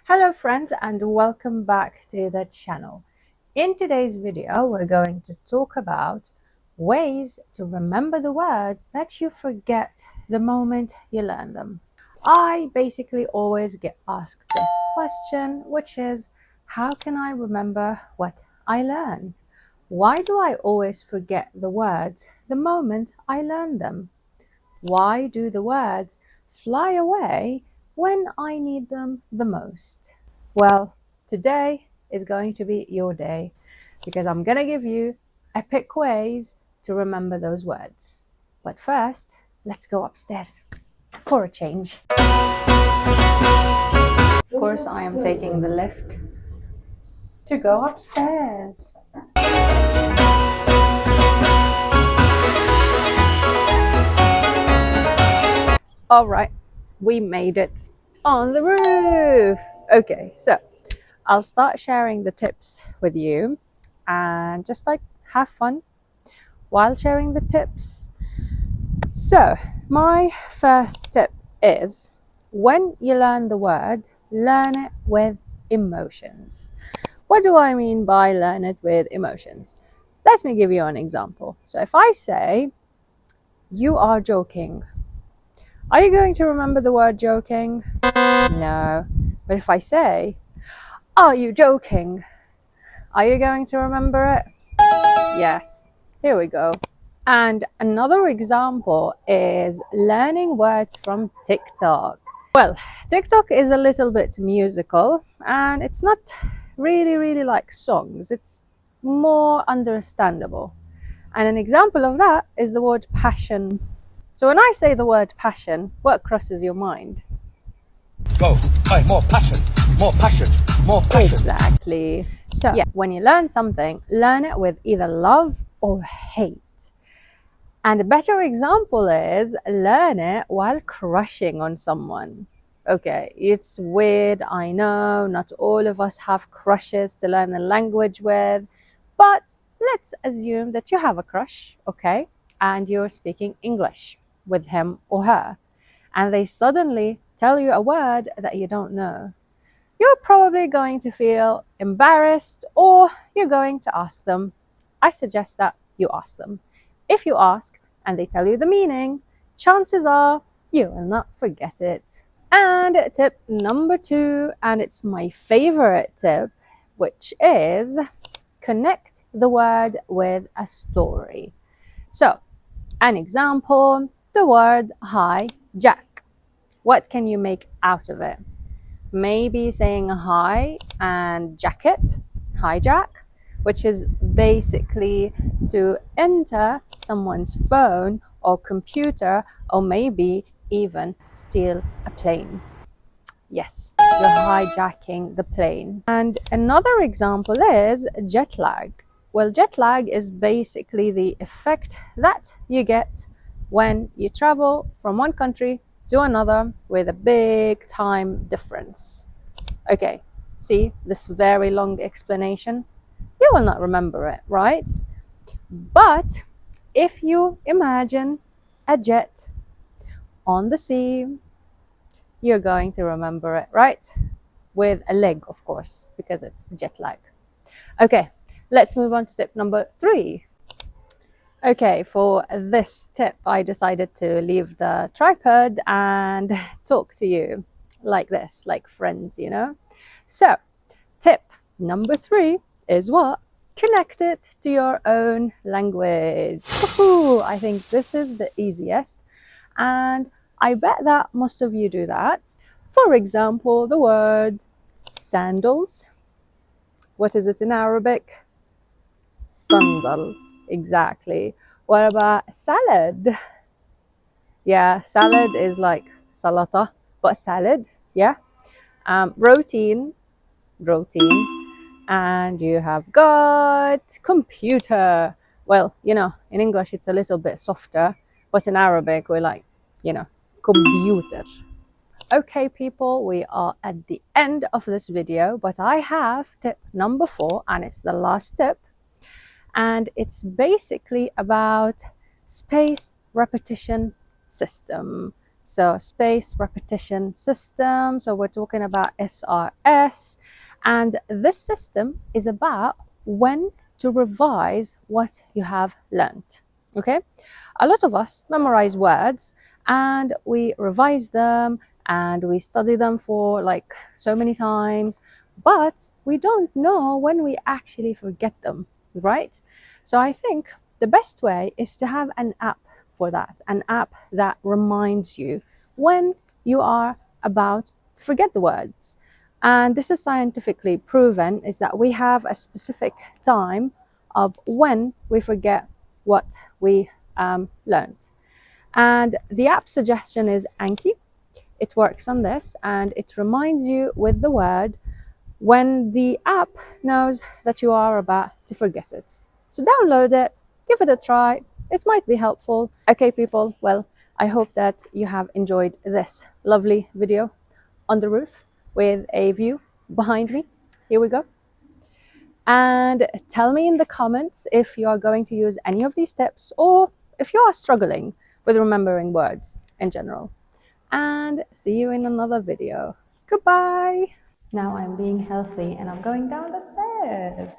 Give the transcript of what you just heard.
Hello friends and welcome back to the channel. In today's video we're going to talk about ways to remember the words that you forget the moment you learn them. I basically always get asked this question, which is, how can I remember what I learn? Why do I always forget the words the moment I learn them? Why do the words fly away when I need them the most? Well, today is going to be your day because I'm going to give you epic ways to remember those words. But first, let's go upstairs for a change. Of course, I am taking the lift to go upstairs. All right, we made it on the roof. Okay, so I'll start sharing the tips with you and just have fun while sharing the tips. So my first tip is, when you learn the word, learn it with emotions. What do I mean by learn it with emotions? Let me give you an example. So if I say, you are joking, are you going to remember the word joking? No. But if I say, are you joking? Are you going to remember it? Yes. Here we go. And another example is learning words from TikTok. Well, TikTok is a little bit musical and it's not really like songs. It's more understandable. And an example of that is the word passion. So when I say the word passion, what crosses your mind? Go. Hey, more passion, more passion, more passion. Exactly. So yeah, when you learn something, learn it with either love or hate. And a better example is learn it while crushing on someone. Okay, it's weird, I know, not all of us have crushes to learn a language with, but let's assume that you have a crush, okay, and you're speaking English with him or her, and they suddenly tell you a word that you don't know. You're probably going to feel embarrassed, or you're going to ask them. I suggest that you ask them. If you ask and they tell you the meaning, chances are you will not forget it. And tip number 2, and it's my favorite tip, which is connect the word with a story. So, an example, the word hijack. What can you make out of it? Maybe saying hi and jacket, hijack, which is basically to enter someone's phone or computer, or maybe even steal a plane. Yes, you're hijacking the plane. And another example is jet lag. Well, jet lag is basically the effect that you get when you travel from one country to another with a big time difference. Okay, see this very long explanation? You will not remember it, right? But if you imagine a jet on the sea, you're going to remember it, right? With a leg, of course, because it's jet lag. Okay, let's move on to tip number 3. Okay, for this tip, I decided to leave the tripod and talk to you like this, like friends, you know? So, tip number 3 is what? Connect it to your own language. Woohoo! I think this is the easiest, and I bet that most of you do that. For example, the word sandals. What is it in Arabic? Sandal. Exactly. What about salad? Yeah, salad is like salata, but salad, yeah. Routine. And you have got computer. Well, you know, in English it's a little bit softer, but in Arabic we're like, you know, computer. Okay, people, we are at the end of this video, but I have tip number 4, and it's the last tip. And it's basically about space repetition system. So space repetition system. So we're talking about SRS. And this system is about when to revise what you have learned. Okay? A lot of us memorize words and we revise them and we study them for like so many times, but we don't know when we actually forget them, right? So I think the best way is to have an app for that, an app that reminds you when you are about to forget the words. And this is scientifically proven, is that we have a specific time of when we forget what we learned. And the app suggestion is Anki. It works on this and it reminds you with the word when the app knows that you are about to forget it. So download it, give it a try. It might be helpful. Okay, people, well, I hope that you have enjoyed this lovely video on the roof with a view behind me. Here we go. And tell me in the comments if you are going to use any of these tips or if you are struggling with remembering words in general. And see you in another video. Goodbye. Now I'm being healthy and I'm going down the stairs.